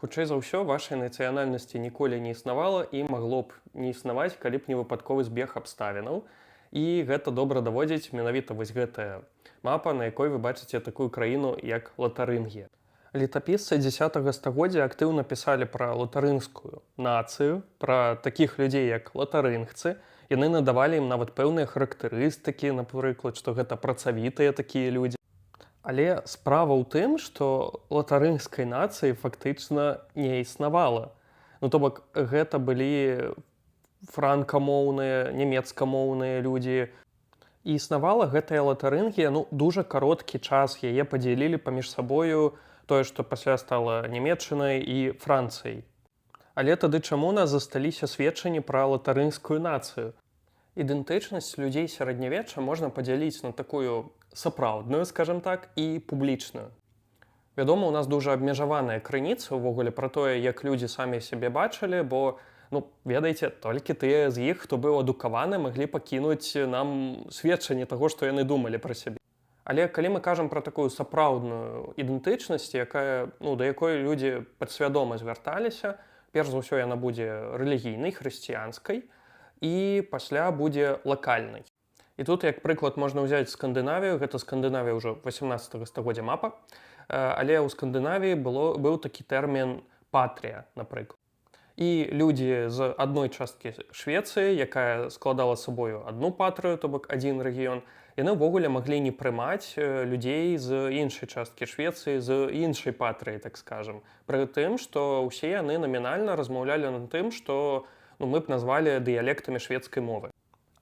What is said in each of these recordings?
Хутчэй за ўсё, вашай нацыянальнасці ніколі не існавала і магло б не існаваць, калі б не выпадковы збег абставінаў. І гэта добра даводзіць менавіта вось гэтая мапа, на якой вы бачыце такую краіну, як Латарынгія. Летапісцы 10 стагоддзя актыўна пісалі пра латарынгскую нацыю, пра такіх людзей, як латарынгцы. Яны надавалі ім нават пэўныя характарыстыкі, напрыклад, што гэта працавітыя такія людзі. Але справа ў тым, што латарынгскай нацыі фактычна не існавала. Ну то бок гэта былі франкамоўныя, нямецкамоўныя людзі. І існавала гэтая Латарынгія, дужа кароткі час яе падзялілі паміж сабою тое, што пасля стала Нямецчынай і Францыяй. Але тады чаму у нас засталіся сведчанні пра латарынгскую нацыю? Ідэнтычнасць людзей сярэднявечча можна падзяліць на такую сапраўдную, скажем так, і публічную. Вядома, у нас дужа абмежаваныя крыніцы ўвогуле пра тое, як людзі самі сябе бачылі, бо, ведаеце, толькі тыя з іх, хто быў адукаваны, маглі пакінуць нам сведчанне таго, што яны думалі пра сябе. Але калі мы кажам пра такую сапраўдную ідэнтычнасць, да якой людзі падсвядома звярталіся, перш за ўсё яна будзе рэлігійнай, хрысціянскай, і пасля будзе лакальнай. І тут, як прыклад, можна ўзяць Скандынавію, гэта Скандынавія ўжо 18 стагоддзя мапа, але ў Скандынавіі быў такі тэрмін патрія, напрыклад. І людзі з адной часткі Швецыі, якая складала сабою адну патрыю, то бок адзін рэгіён, яны ўвогуле маглі не прымаць людзей з іншай часткі Швецыі, з іншай патрыі, так скажам. Пры тым, што ўсе яны намінальна размаўлялі на тым, што мы б назвалі дыялектамі шведскай мовы.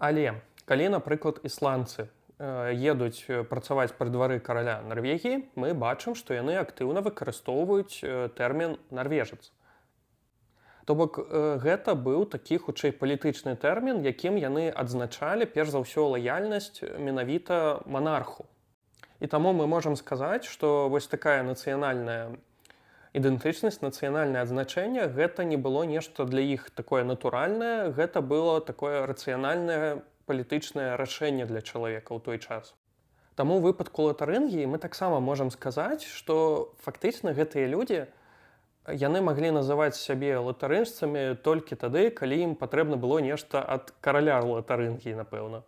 Але калі, напрыклад, ісландцы едуць працаваць пры двары караля Нарвегіі, мы бачым, што яны актыўна выкарыстоўваюць тэрмін нарвежац. То бок гэта быў такі хутчэй палітычны тэрмін, якім яны адзначалі перш за ўсё лаяльнасць менавіта манарху. І таму мы можам сказаць, што вось такая нацыянальная ідэнтычнасць, нацыянальнае адзначэнне гэта не было нешта для іх такое натуральнае, гэта было такое рацыянальнае палітычнае рашэнне для чалавека ў той час. Таму ў выпадку Латарынгіі мы таксама можам сказаць, што фактычна гэтыя людзі яны маглі называць сябе латарынгцамі толькі тады, калі ім патрэбна было нешта ад караля Латарынгіі, напэўна.